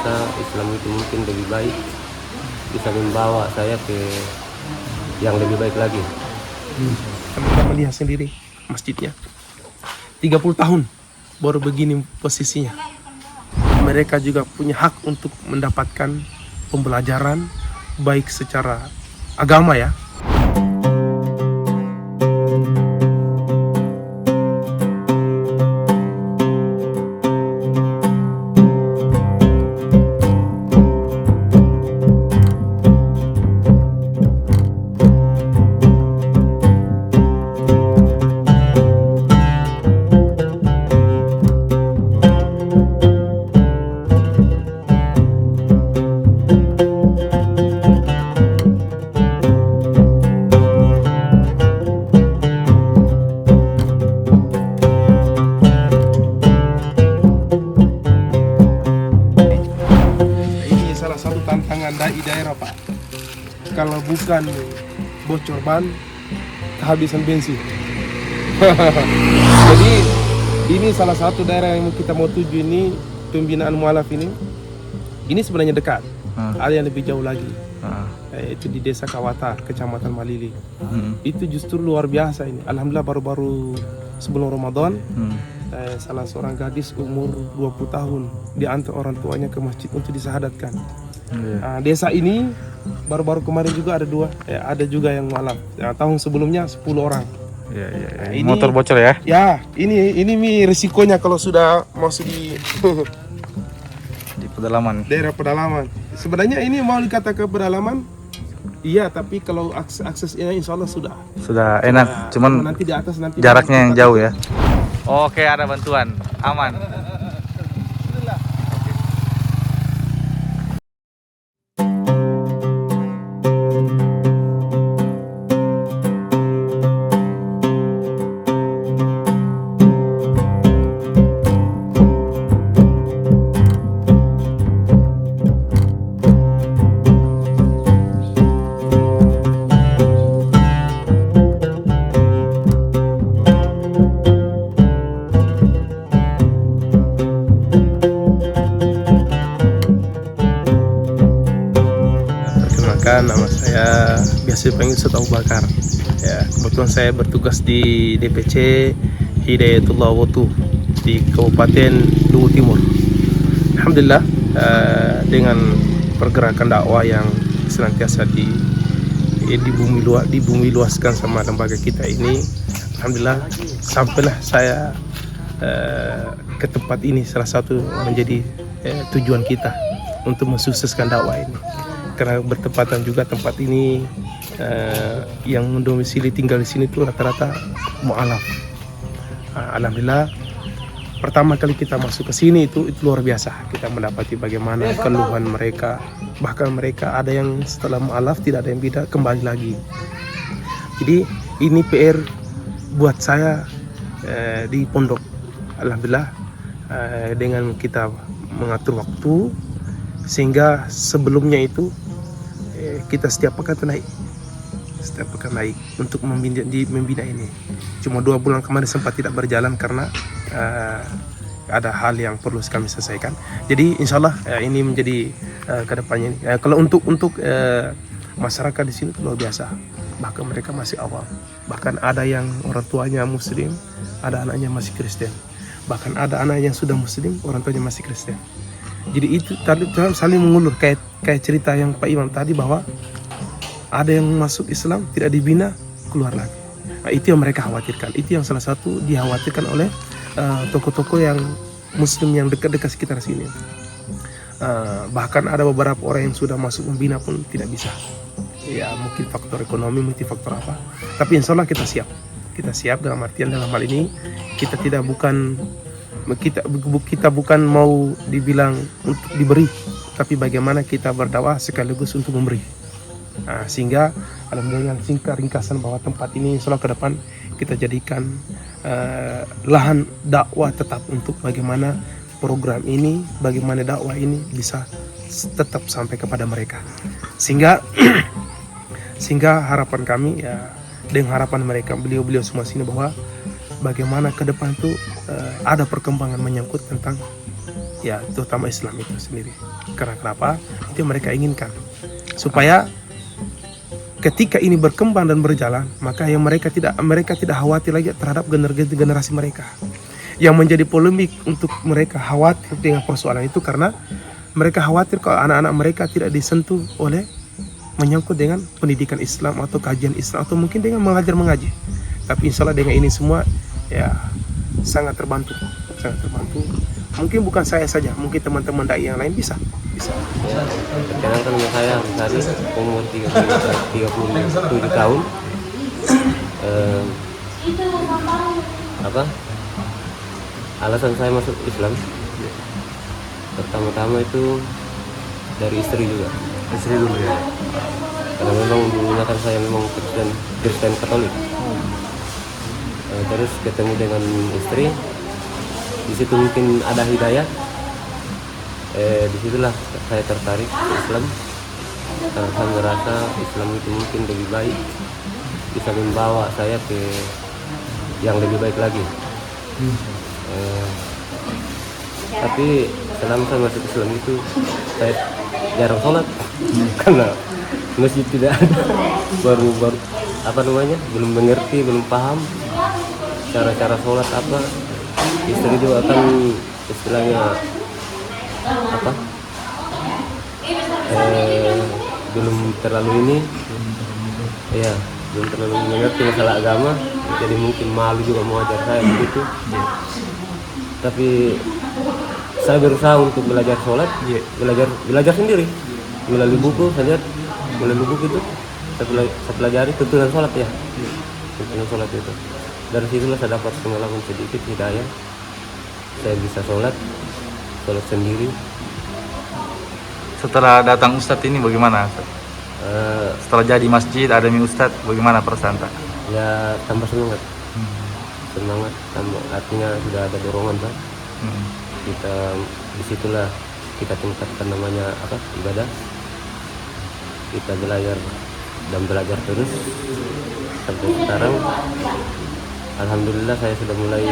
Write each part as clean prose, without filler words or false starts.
rasa Islam itu mungkin lebih baik, bisa membawa saya ke yang lebih baik lagi. Teman-teman lihat sendiri masjidnya 30 tahun baru begini posisinya. Mereka juga punya hak untuk mendapatkan pembelajaran baik secara agama ya. Dai daerah Pak, kalau bukan bocor ban, kehabisan bensin. Jadi ini salah satu daerah yang kita mau tuju ini, pembinaan mualaf ini sebenarnya dekat. Ada yang lebih jauh lagi, itu di Desa Kawata, Kecamatan Malili. Itu justru luar biasa ini. Alhamdulillah baru-baru sebelum Ramadan, salah seorang gadis umur 20 tahun diantar orang tuanya ke masjid untuk disahadatkan. Desa ini baru-baru kemarin juga ada juga yang mualaf. Tahun sebelumnya 10 orang. Ini motor bocor ya? Ya, ini risikonya kalau sudah masuk di Di pedalaman. daerah pedalaman. Sebenarnya ini mau dikatakan pedalaman, iya, tapi kalau aksesnya insya Allah Sudah enak, cuman nanti di atas nanti jaraknya yang jauh ya. Oke, ada bantuan, aman. Nama saya biasa dipanggil Ustaz Abu Bakar. Ya, kebetulan saya bertugas di DPC Hidayatullah Wotu di Kabupaten Luwu Timur. Alhamdulillah dengan pergerakan dakwah yang senantiasa dibumi luaskan sama lembaga kita ini, alhamdulillah sampailah saya ke tempat ini, salah satu menjadi tujuan kita untuk mensukseskan dakwah ini. Karena bertepatan juga tempat ini yang mendomisili tinggal di sini itu rata-rata mualaf. Alhamdulillah pertama kali kita masuk ke sini itu luar biasa. Kita mendapati bagaimana keluhan mereka. Bahkan mereka ada yang setelah mualaf tidak ada yang bisa kembali lagi. Jadi ini PR buat saya di pondok. Alhamdulillah dengan kita mengatur waktu sehingga sebelumnya itu kita setiap pekan naik untuk membina ini. Cuma 2 bulan kemarin sempat tidak berjalan karena ada hal yang perlu kami selesaikan. Jadi insya Allah ini menjadi kedepannya. Kalau untuk masyarakat di sini luar biasa. Bahkan mereka masih awam. Bahkan ada yang orang tuanya Muslim, ada anaknya masih Kristen. Bahkan ada anak yang sudah Muslim, orang tuanya masih Kristen. Jadi itu tadi saling mengulur kayak cerita yang Pak Imam tadi, bahwa ada yang masuk Islam tidak dibina keluar lagi. Nah, itu yang mereka khawatirkan. Itu yang salah satu dikhawatirkan oleh tokoh-tokoh yang Muslim yang dekat-dekat sekitar sini. Bahkan ada beberapa orang yang sudah masuk membina pun tidak bisa. Ya mungkin faktor ekonomi, mungkin faktor apa. Tapi insya Allah kita siap. Kita siap dalam artian dalam hal ini kita bukan mau dibilang untuk diberi, tapi bagaimana kita berdakwah sekaligus untuk memberi. Sehingga alhamdulillah singkat ringkasan bahwa tempat ini insya Allah ke depan kita jadikan lahan dakwah tetap untuk bagaimana program ini, bagaimana dakwah ini bisa tetap sampai kepada mereka. Sehingga harapan kami ya dengan harapan mereka beliau-beliau semua sini bahwa bagaimana ke depan itu ada perkembangan menyangkut tentang ya terutama Islam itu sendiri. Karena kenapa? Itu yang mereka inginkan, supaya ketika ini berkembang dan berjalan, maka yang mereka tidak khawatir lagi terhadap generasi mereka. Yang menjadi polemik untuk mereka khawatir dengan persoalan itu karena mereka khawatir kalau anak-anak mereka tidak disentuh oleh menyangkut dengan pendidikan Islam atau kajian Islam atau mungkin dengan mengaji. Tapi insya Allah dengan ini semua ya sangat terbantu. Mungkin bukan saya saja, mungkin teman-teman dai yang lain bisa. Ya, sekarang kan saya tadi umur 37 tahun. Alasan saya masuk Islam pertama-tama itu dari istri juga. Istri dulu ya. Karena memang dulunya kan saya memang Kristen Katolik. Terus ketemu dengan istri, di situ mungkin ada hidayah. Disitulah saya tertarik ke Islam. Karena saya merasa Islam itu mungkin lebih baik, bisa membawa saya ke yang lebih baik lagi. Tapi selama saya masuk Islam itu saya jarang sholat karena masjid tidak ada, baru belum mengerti, belum paham cara sholat apa. Istri juga kan istilahnya belum terlalu mengerti masalah agama, jadi mungkin malu juga mau ajar saya begitu. Tapi saya berusaha untuk belajar sholat, belajar sendiri melalui buku. Saya lihat melalui buku itu saya pelajari tuntunan sholat ya, tuntunan sholat itu. Dari situlah saya dapat pengalaman sedikit hidayah. Saya bisa sholat sendiri. Setelah datang Ustadz ini bagaimana? Setelah jadi masjid ada Ustadz, bagaimana perasaan Pak? Ya tambah semangat. Tambah, artinya sudah ada dorongan Pak. Kita disitulah kita tingkatkan namanya ibadah. Kita belajar terus sampai sekarang. Alhamdulillah saya sudah mulai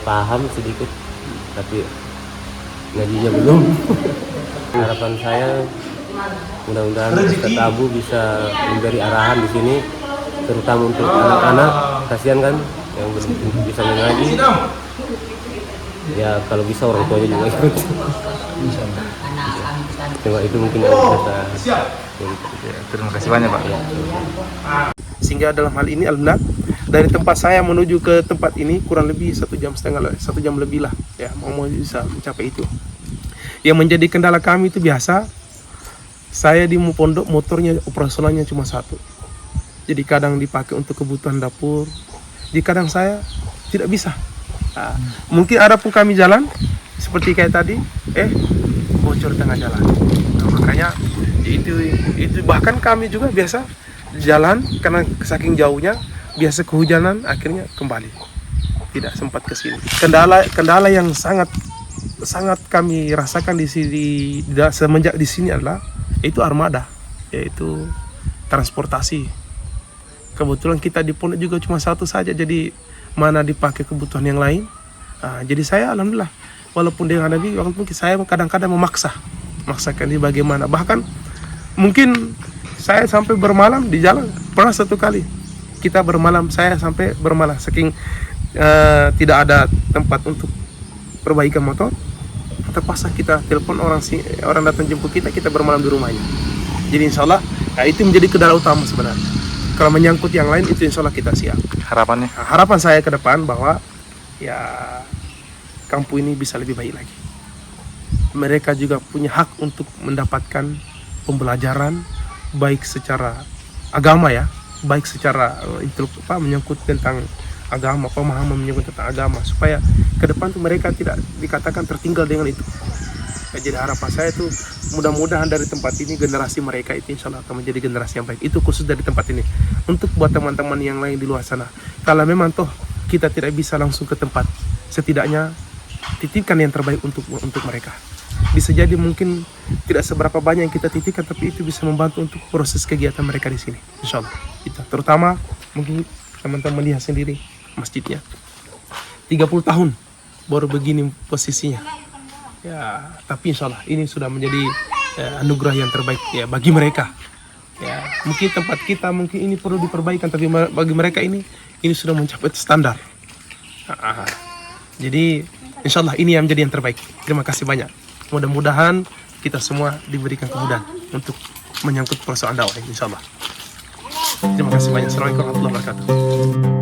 paham sedikit, tapi ngajinya belum. Harapan saya mudah-mudahan Ustadz Abu bisa memberi arahan di sini, terutama untuk anak-anak, kasihan kan yang belum bisa mengaji. Ya kalau bisa orang tuanya juga ikut. Cuma itu mungkin yang bisa. Terima kasih banyak Pak. Ya. Sehingga dalam hal ini alhamdulillah dari tempat saya menuju ke tempat ini kurang lebih 1 jam setengah, 1 jam lebih lah ya, mau bisa mencapai itu. Yang menjadi kendala kami itu biasa, saya di pondok motornya operasionalnya cuma 1, jadi kadang dipakai untuk kebutuhan dapur, jadi kadang saya tidak bisa. Mungkin ada pun kami jalan seperti kayak tadi bocor tengah jalan. Makanya itu bahkan kami juga biasa jalan karena saking jauhnya, biasa kehujanan akhirnya kembali tidak sempat ke sini. Kendala yang sangat kami rasakan di sini semenjak di sini adalah itu armada, yaitu transportasi. Kebetulan kita di pondok juga cuma 1 saja, jadi mana dipakai kebutuhan yang lain. Jadi saya alhamdulillah walaupun dengan Nabi waktu saya kadang-kadang memaksakan ini bagaimana, bahkan mungkin saya sampai bermalam di jalan. Pernah 1 kali kita bermalam, saya sampai bermalam saking tidak ada tempat untuk perbaikan motor, terpaksa kita telepon orang datang jemput kita bermalam di rumahnya. Jadi insya Allah itu menjadi kendala utama sebenarnya. Kalau menyangkut yang lain itu insya Allah kita siap. Harapannya? Harapan saya ke depan bahwa ya kampung ini bisa lebih baik lagi. Mereka juga punya hak untuk mendapatkan pembelajaran baik secara agama ya, baik secara menyangkut tentang agama, pemahaman menyangkut tentang agama, supaya ke depan tuh mereka tidak dikatakan tertinggal dengan itu. Jadi harapan saya itu mudah-mudahan dari tempat ini generasi mereka itu insya Allah akan menjadi generasi yang baik. Itu khusus dari tempat ini. Untuk buat teman-teman yang lain di luar sana, kalau memang toh kita tidak bisa langsung ke tempat, setidaknya titipkan yang terbaik untuk mereka. Bisa jadi mungkin tidak seberapa banyak yang kita titipkan, tapi itu bisa membantu untuk proses kegiatan mereka di sini. Insya Allah. Itu terutama mungkin teman-teman lihat sendiri masjidnya 30 tahun baru begini posisinya. Ya, tapi insya Allah ini sudah menjadi anugerah yang terbaik ya bagi mereka. Ya, mungkin tempat kita mungkin ini perlu diperbaikan, tapi bagi mereka ini sudah mencapai standar. Jadi insya Allah ini yang menjadi yang terbaik. Terima kasih banyak. Mudah-mudahan kita semua diberikan kemudahan untuk menyangkut persoalan dakwah, insya Allah. Terima kasih banyak. Assalamualaikum warahmatullahi wabarakatuh.